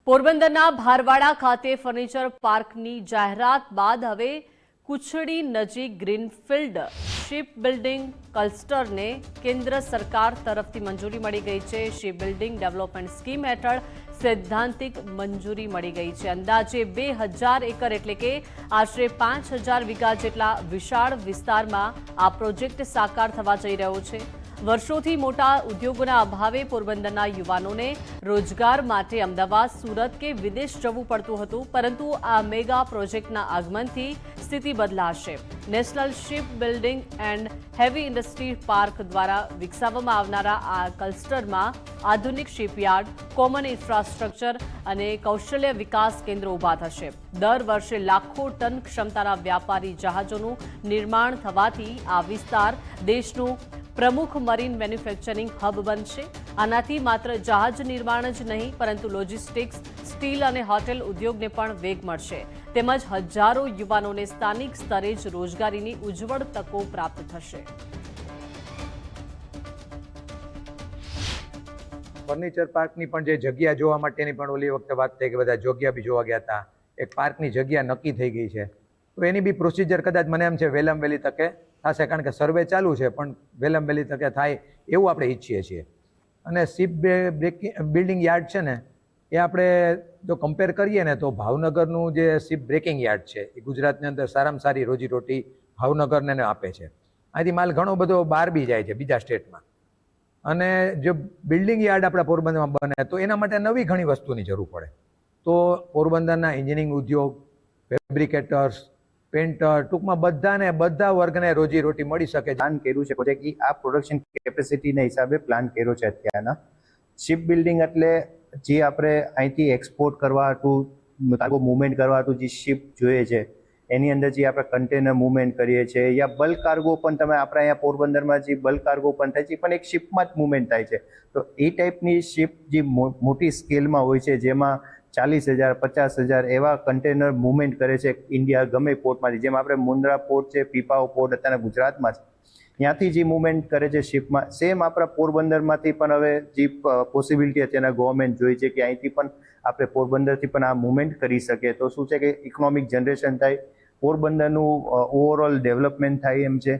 પોરબંદરના ભારવાડા ખાતે ફર્નિચર પાર્કની જાહેરાત બાદ હવે કુચડી નજીક ગ્રીનફિલ્ડ શિપ બિલ્ડિંગ ક્લસ્ટરને કેન્દ્ર સરકાર તરફથી મંજૂરી મળી ગઈ છે। શિપ બિલ્ડિંગ ડેવલપમેન્ટ સ્કીમ હેઠળ સૈદ્ધાંતિક મંજૂરી મળી ગઈ છે। અંદાજે 2000 એકર એટલે કે આશરે 5000 વીઘા જેટલા વિશાળ વિસ્તારમાં આ પ્રોજેક્ટ સાકાર થવા જઈ રહ્યો છે। વર્ષોથી મોટા ઉદ્યોગોના અભાવે પોરબંદરના યુવાનોને રોજગાર માટે અમદાવાદ, સુરત કે વિદેશ જવું પડતું હતું, પરંતુ આ મેગા પ્રોજેક્ટના આગમનથી સ્થિતિ બદલાશે। National ship building and heavy industry park દ્વારા વિકસાવવામાં આવનારા આ ક્લસ્ટરમાં આધુનિક શિપયાર્ડ, કોમન ઇન્ફ્રાસ્ટ્રક્ચર અને કૌશલ્ય વિકાસ કેન્દ્રો ઊભા થશે। દર વર્ષે લાખો ટન ક્ષમતાના વ્યાપારી જહાજોનું નિર્માણ થવાથી આ વિસ્તાર દેશનું પ્રમુખ મરીન મેન્યુફેક્ચરિંગ હબ બનશે। આનાથી માત્ર જહાજ નિર્માણ જ નહીં, પરંતુ લોજિસ્ટિક્સ, સ્ટીલ અને હોટેલ ઉદ્યોગને પણ વેગ મળશે, તેમજ હજારો યુવાનોને સ્થાનિક સ્તરે જ રોજગારીની ઉજ્જવળ તકો પ્રાપ્ત થશે। ફર્નિચર પાર્કની પણ જે જગ્યા જોવા માટેની પણ ઓલી વખતે વાત થઈ કે બધા જગ્યા બી જોવા ગયા હતા, એક પાર્કની જગ્યા નક્કી થઈ ગઈ છે, તો એની બી પ્રોસિજર કદાચ મને એમ છે વહેલામાં વહેલી તકે થશે, કારણ કે સર્વે ચાલુ છે, પણ વહેલામાં વહેલી તકે થાય એવું આપણે ઈચ્છીએ છીએ। અને શિપ બિલ્ડિંગ યાર્ડ છે ને, એ આપણે જો કમ્પેર કરીએ ને તો ભાવનગરનું જે શિપ બ્રેકિંગ યાર્ડ છે એ ગુજરાતની અંદર સારામાં સારી રોજીરોટી ભાવનગરને આપે છે। અહીંથી માલ ઘણો બધો બહાર બી જાય છે બીજા સ્ટેટમાં, અને જો બિલ્ડિંગ યાર્ડ આપણા પોરબંદરમાં બને તો એના માટે નવી ઘણી વસ્તુની જરૂર પડે, તો પોરબંદરના એન્જિનિયરિંગ ઉદ્યોગ, ફેબ્રિકેટર્સ, પેન્ટર, ટૂંકમાં બધાને બધા વર્ગને રોજીરોટી મળી શકે। પ્લાન કર્યું છે પ્રોજેક્ટ, આ પ્રોડક્શન કેપેસિટીના હિસાબે પ્લાન કર્યો છે અત્યારના। શિપ બિલ્ડિંગ એટલે જે આપણે અહીંથી એક્સપોર્ટ કરવા હતું, કાર્ગો મૂવમેન્ટ કરવા હતું જે શિપ જોઈએ છે, એની અંદર જે આપણે કન્ટેનર મૂવમેન્ટ કરીએ છીએ, યા બલ્ક કાર્ગો પણ તમે આપણે અહીંયા પોરબંદરમાં જે બલ્ક કાર્ગો પણ થાય છે પણ એક શિપમાં જ મૂવમેન્ટ થાય છે, તો એ ટાઈપની શિપ જે મોટી સ્કેલમાં હોય છે, જેમાં 40,000, 50,000 એવા કન્ટેનર મૂવમેન્ટ કરે છે ઇન્ડિયા ગમે પોર્ટમાંથી, જેમ આપણે મુન્દ્રા પોર્ટ છે, પીપાવ પોર્ટ અત્યારે ગુજરાતમાં છે, ત્યાંથી જે મૂવમેન્ટ કરે છે શિપમાં, સેમ આપણા પોરબંદરમાંથી પણ હવે જે પોસિબિલિટી અત્યારના ગવર્મેન્ટ જોઈ છે કે અહીંથી પણ આપણે પોરબંદરથી પણ આ મૂવમેન્ટ કરી શકીએ, તો શું છે કે ઇકોનોમિક જનરેશન થાય, પોરબંદરનું ઓવરઓલ ડેવલપમેન્ટ થાય એમ છે।